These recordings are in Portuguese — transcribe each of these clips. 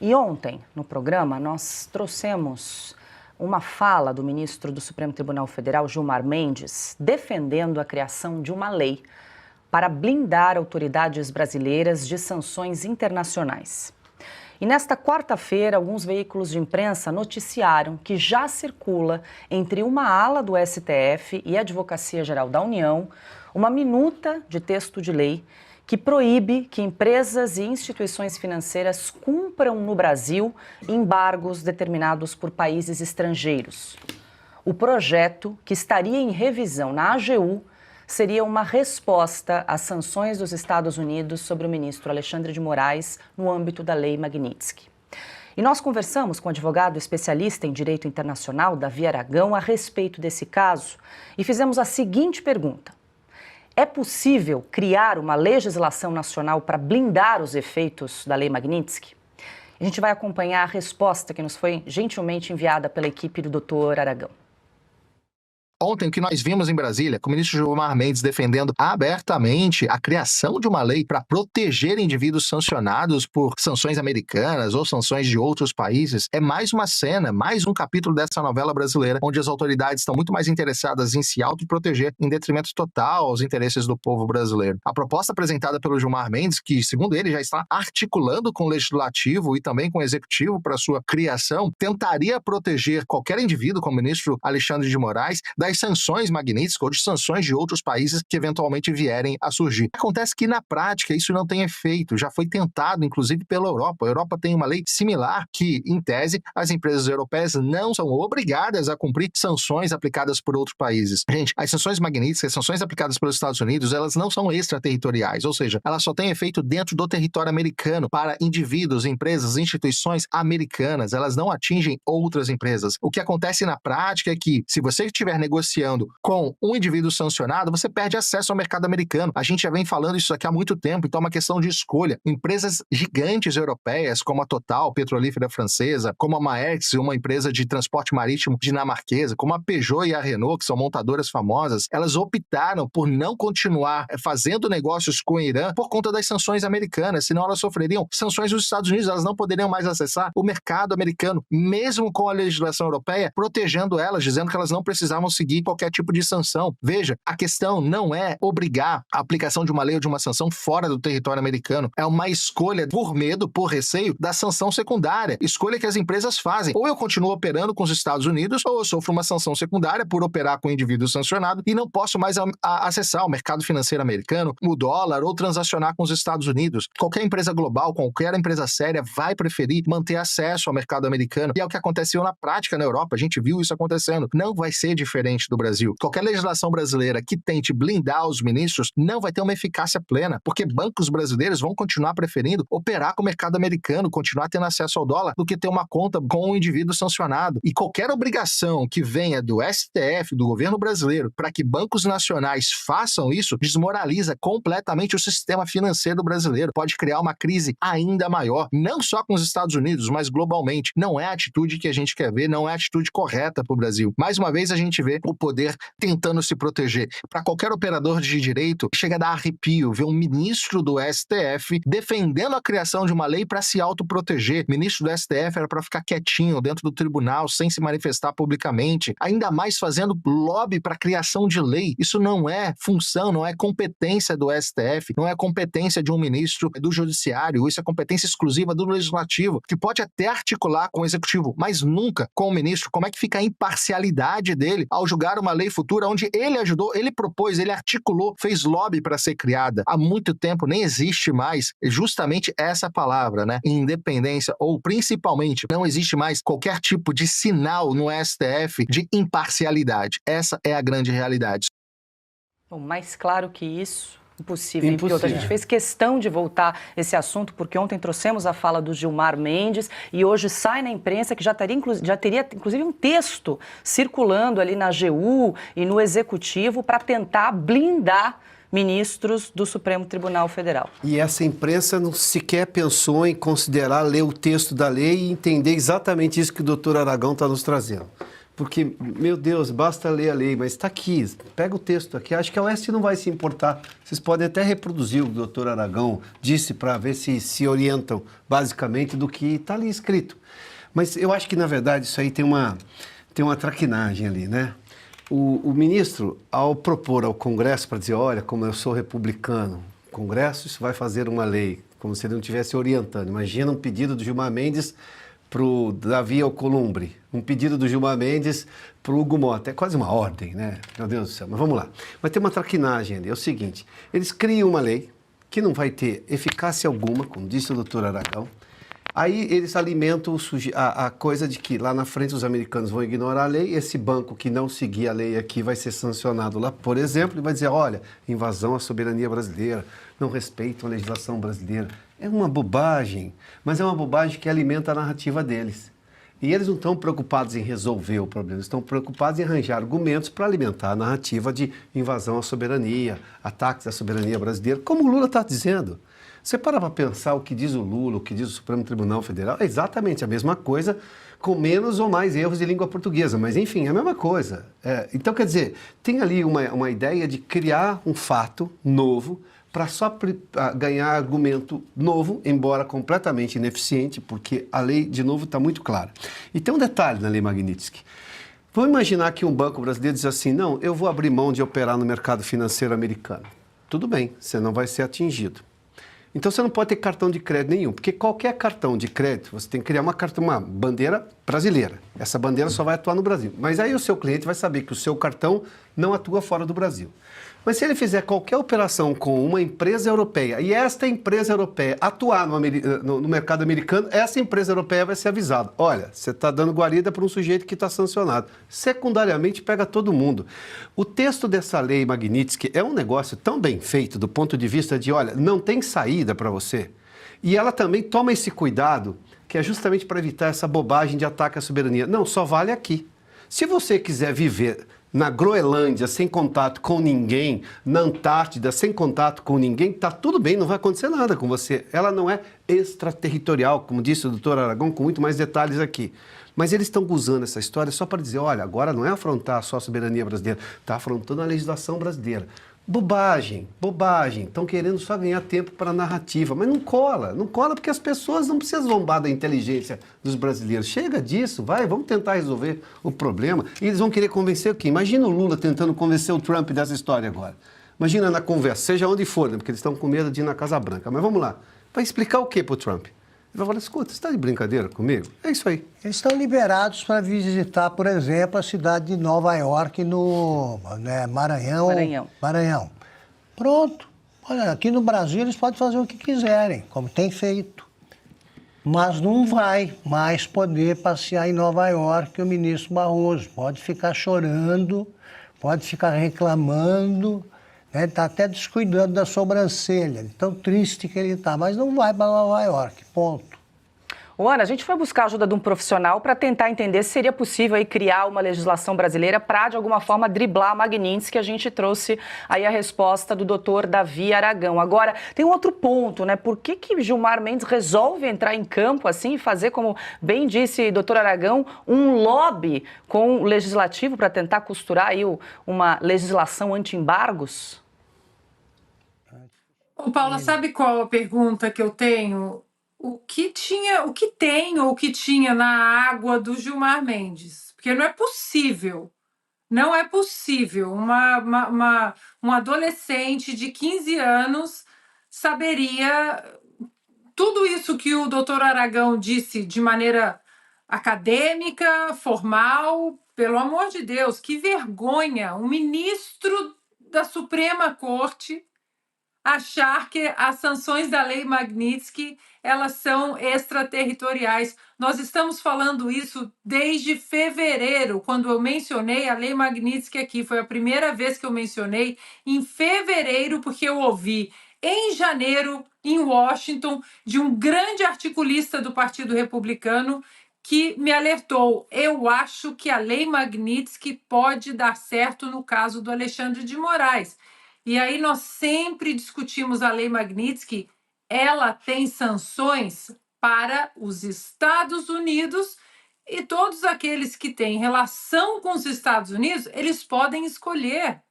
E ontem, no programa, nós trouxemos uma fala do ministro do Supremo Tribunal Federal, Gilmar Mendes, defendendo a criação de uma lei para blindar autoridades brasileiras de sanções internacionais. E nesta quarta-feira, alguns veículos de imprensa noticiaram que já circula entre uma ala do STF e a Advocacia Geral da União uma minuta de texto de lei que proíbe que empresas e instituições financeiras cumpram no Brasil embargos determinados por países estrangeiros. O projeto, que estaria em revisão na AGU, seria uma resposta às sanções dos Estados Unidos sobre o ministro Alexandre de Moraes no âmbito da Lei Magnitsky. E nós conversamos com o advogado especialista em direito internacional, Davi Aragão, a respeito desse caso e fizemos a seguinte pergunta: é possível criar uma legislação nacional para blindar os efeitos da Lei Magnitsky? A gente vai acompanhar a resposta que nos foi gentilmente enviada pela equipe do Dr. Aragão. Ontem, o que nós vimos em Brasília, com o ministro Gilmar Mendes defendendo abertamente a criação de uma lei para proteger indivíduos sancionados por sanções americanas ou sanções de outros países, é mais uma cena, mais um capítulo dessa novela brasileira, onde as autoridades estão muito mais interessadas em se autoproteger em detrimento total aos interesses do povo brasileiro. A proposta apresentada pelo Gilmar Mendes, que, segundo ele, já está articulando com o Legislativo e também com o Executivo para sua criação, tentaria proteger qualquer indivíduo, como o ministro Alexandre de Moraes, das sanções Magnitsky ou de sanções de outros países que eventualmente vierem a surgir. Acontece que, na prática, isso não tem efeito. Já foi tentado, inclusive, pela Europa. A Europa tem uma lei similar que, em tese, as empresas europeias não são obrigadas a cumprir sanções aplicadas por outros países. Gente, as sanções Magnitsky, as sanções aplicadas pelos Estados Unidos, elas não são extraterritoriais, ou seja, elas só têm efeito dentro do território americano para indivíduos, empresas, instituições americanas. Elas não atingem outras empresas. O que acontece na prática é que, se você estiver negociando com um indivíduo sancionado, você perde acesso ao mercado americano. A gente já vem falando isso aqui há muito tempo, então é uma questão de escolha. Empresas gigantes europeias, como a Total, petrolífera francesa, como a Maersk, uma empresa de transporte marítimo dinamarquesa, como a Peugeot e a Renault, que são montadoras famosas, elas optaram por não continuar fazendo negócios com o Irã por conta das sanções americanas, senão elas sofreriam sanções dos Estados Unidos, elas não poderiam mais acessar o mercado americano, mesmo com a legislação europeia protegendo elas, dizendo que elas não precisavam seguir qualquer tipo de sanção. Veja, a questão não é obrigar a aplicação de uma lei ou de uma sanção fora do território americano. É uma escolha por medo, por receio da sanção secundária. Escolha que as empresas fazem. Ou eu continuo operando com os Estados Unidos, ou eu sofro uma sanção secundária por operar com um indivíduo sancionado e não posso mais acessar o mercado financeiro americano, o dólar, ou transacionar com os Estados Unidos. Qualquer empresa global, qualquer empresa séria vai preferir manter acesso ao mercado americano. E é o que aconteceu na prática na Europa. A gente viu isso acontecendo. Não vai ser diferente do Brasil. Qualquer legislação brasileira que tente blindar os ministros não vai ter uma eficácia plena, porque bancos brasileiros vão continuar preferindo operar com o mercado americano, continuar tendo acesso ao dólar, do que ter uma conta com um indivíduo sancionado. E qualquer obrigação que venha do STF, do governo brasileiro, para que bancos nacionais façam isso, desmoraliza completamente o sistema financeiro brasileiro. Pode criar uma crise ainda maior, não só com os Estados Unidos, mas globalmente. Não é a atitude que a gente quer ver, não é a atitude correta para o Brasil. Mais uma vez, a gente vê o poder tentando se proteger. Para qualquer operador de direito, chega a dar arrepio ver um ministro do STF defendendo a criação de uma lei para se autoproteger. O ministro do STF era para ficar quietinho dentro do tribunal, sem se manifestar publicamente, ainda mais fazendo lobby para a criação de lei. Isso não é função, não é competência do STF, não é competência de um ministro do Judiciário, isso é competência exclusiva do Legislativo, que pode até articular com o Executivo, mas nunca com o ministro. Como é que fica a imparcialidade dele ao julgar uma lei futura onde ele ajudou, ele propôs, ele articulou, fez lobby para ser criada? Há muito tempo nem existe mais justamente essa palavra, né? Independência, ou principalmente, não existe mais qualquer tipo de sinal no STF de imparcialidade. Essa é a grande realidade. Bom, mais claro que isso, impossível. A gente fez questão de voltar esse assunto, porque ontem trouxemos a fala do Gilmar Mendes e hoje sai na imprensa que já teria inclusive um texto circulando ali na AGU e no Executivo para tentar blindar ministros do Supremo Tribunal Federal. E essa imprensa não sequer pensou em considerar, ler o texto da lei e entender exatamente isso que o doutor Aragão está nos trazendo. Porque, meu Deus, basta ler a lei, mas está aqui, pega o texto aqui. Acho que a OAS não vai se importar. Vocês podem até reproduzir o que o doutor Aragão disse para ver se orientam, basicamente, do que está ali escrito. Mas eu acho que, na verdade, isso aí tem uma traquinagem ali, né? O ministro, ao propor ao Congresso para dizer, olha, como eu sou republicano, o Congresso isso vai fazer uma lei, como se ele não estivesse orientando. Imagina um pedido do Gilmar Mendes para o Davi Alcolumbre, um pedido do Gilmar Mendes para o Hugo Mota. É quase uma ordem, né? Meu Deus do céu, mas vamos lá. Vai ter uma traquinagem ali. É o seguinte, eles criam uma lei que não vai ter eficácia alguma, como disse o doutor Aragão. Aí eles alimentam a coisa de que lá na frente os americanos vão ignorar a lei, esse banco que não seguir a lei aqui vai ser sancionado lá, por exemplo, e vai dizer, olha, invasão à soberania brasileira, não respeitam a legislação brasileira. É uma bobagem, mas é uma bobagem que alimenta a narrativa deles. E eles não estão preocupados em resolver o problema, estão preocupados em arranjar argumentos para alimentar a narrativa de invasão à soberania, ataques à soberania brasileira, como o Lula está dizendo. Você para pensar o que diz o Lula, o que diz o Supremo Tribunal Federal, é exatamente a mesma coisa, com menos ou mais erros de língua portuguesa, mas enfim, é a mesma coisa. Então, quer dizer, tem ali uma ideia de criar um fato novo para só ganhar argumento novo, embora completamente ineficiente, porque a lei, de novo, está muito clara. E tem um detalhe na lei Magnitsky. Vamos imaginar que um banco brasileiro diz assim, não, eu vou abrir mão de operar no mercado financeiro americano. Tudo bem, você não vai ser atingido. Então você não pode ter cartão de crédito nenhum, porque qualquer cartão de crédito, você tem que criar uma bandeira brasileira. Essa bandeira só vai atuar no Brasil. Mas aí o seu cliente vai saber que o seu cartão não atua fora do Brasil. Mas se ele fizer qualquer operação com uma empresa europeia e esta empresa europeia atuar no mercado americano, essa empresa europeia vai ser avisada. Olha, você está dando guarida para um sujeito que está sancionado. Secundariamente, pega todo mundo. O texto dessa lei Magnitsky é um negócio tão bem feito do ponto de vista de, olha, não tem saída para você. E ela também toma esse cuidado, que é justamente para evitar essa bobagem de ataque à soberania. Não, só vale aqui. Se você quiser viver na Groenlândia sem contato com ninguém, na Antártida sem contato com ninguém, tá tudo bem, não vai acontecer nada com você. Ela não é extraterritorial, como disse o doutor Aragão, com muito mais detalhes aqui. Mas eles estão usando essa história só para dizer, olha, agora não é afrontar só a soberania brasileira, está afrontando a legislação brasileira. Bobagem, bobagem. Estão querendo só ganhar tempo para a narrativa. Mas não cola porque as pessoas não precisam zombar da inteligência dos brasileiros. Chega disso, vamos tentar resolver o problema. E eles vão querer convencer o quê? Imagina o Lula tentando convencer o Trump dessa história agora. Imagina na conversa, seja onde for, né? Porque eles estão com medo de ir na Casa Branca. Mas vamos lá. Vai explicar o quê para o Trump? Ele vai falar, escuta, você está de brincadeira comigo? É isso aí. Eles estão liberados para visitar, por exemplo, a cidade de Nova York, no Maranhão. Pronto. Olha, aqui no Brasil eles podem fazer o que quiserem, como tem feito. Mas não vai mais poder passear em Nova York o ministro Barroso. Pode ficar chorando, pode ficar reclamando, né? Está até descuidando da sobrancelha, de tão triste que ele está, mas não vai para Nova York, ponto. Ana, a gente foi buscar a ajuda de um profissional para tentar entender se seria possível aí criar uma legislação brasileira para, de alguma forma, driblar a Magnitsky, que a gente trouxe aí a resposta do doutor Davi Aragão. Agora, tem um outro ponto, né? Por que Gilmar Mendes resolve entrar em campo assim e fazer, como bem disse doutor Aragão, um lobby com o legislativo para tentar costurar aí uma legislação anti-embargos? Ô, Paula, sabe qual a pergunta que eu tenho? O que tem ou o que tinha na água do Gilmar Mendes? Porque não é possível um adolescente de 15 anos saberia tudo isso que o doutor Aragão disse de maneira acadêmica, formal. Pelo amor de Deus, que vergonha! Um ministro da Suprema Corte achar que as sanções da lei Magnitsky elas são extraterritoriais. Nós estamos falando isso desde fevereiro, quando eu mencionei a lei Magnitsky aqui. Foi a primeira vez que eu mencionei em fevereiro, porque eu ouvi em janeiro, em Washington, de um grande articulista do Partido Republicano que me alertou. Eu acho que a lei Magnitsky pode dar certo no caso do Alexandre de Moraes. E aí nós sempre discutimos a lei Magnitsky, ela tem sanções para os Estados Unidos E todos aqueles que têm relação com os Estados Unidos, eles podem escolher.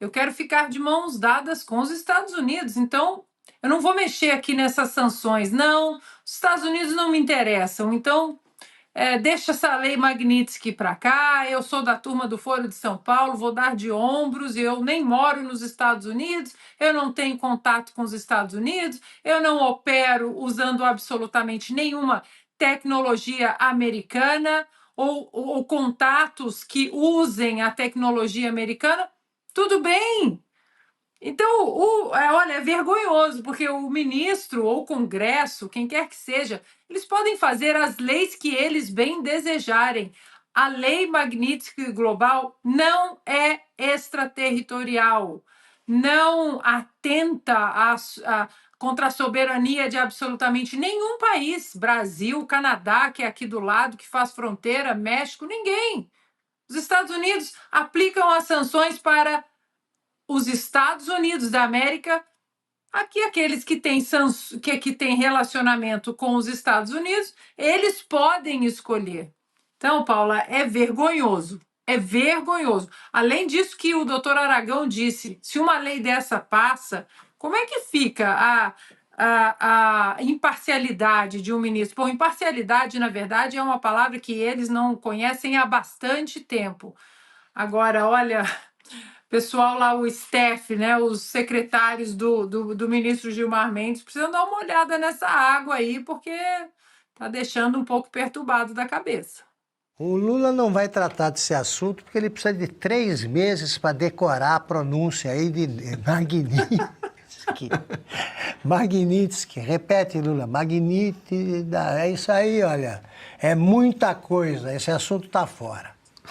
Eu quero ficar de mãos dadas com os Estados Unidos, então eu não vou mexer aqui nessas sanções. Não, os Estados Unidos não me interessam, então deixa essa lei Magnitsky para cá, eu sou da turma do Foro de São Paulo, vou dar de ombros, eu nem moro nos Estados Unidos, eu não tenho contato com os Estados Unidos, eu não opero usando absolutamente nenhuma tecnologia americana ou contatos que usem a tecnologia americana, tudo bem. Então, olha, é vergonhoso, porque o ministro ou o Congresso, quem quer que seja, eles podem fazer as leis que eles bem desejarem. A lei Magnitsky Global não é extraterritorial, não atenta contra a soberania de absolutamente nenhum país. Brasil, Canadá, que é aqui do lado, que faz fronteira, México, ninguém. Os Estados Unidos aplicam as sanções para os Estados Unidos da América. Aqui, aqueles que têm relacionamento com os Estados Unidos, eles podem escolher. Então, Paula, é vergonhoso. É vergonhoso. Além disso que o doutor Aragão disse, se uma lei dessa passa, como é que fica a imparcialidade de um ministro? Bom, imparcialidade, na verdade, é uma palavra que eles não conhecem há bastante tempo. Agora, olha, pessoal lá, o staff, né, os secretários do ministro Gilmar Mendes, precisam dar uma olhada nessa água aí, porque está deixando um pouco perturbado da cabeça. O Lula não vai tratar desse assunto porque ele precisa de 3 meses para decorar a pronúncia aí de Magnitsky. Magnitsky, repete, Lula, Magnitsky, é isso aí, olha, é muita coisa, esse assunto está fora.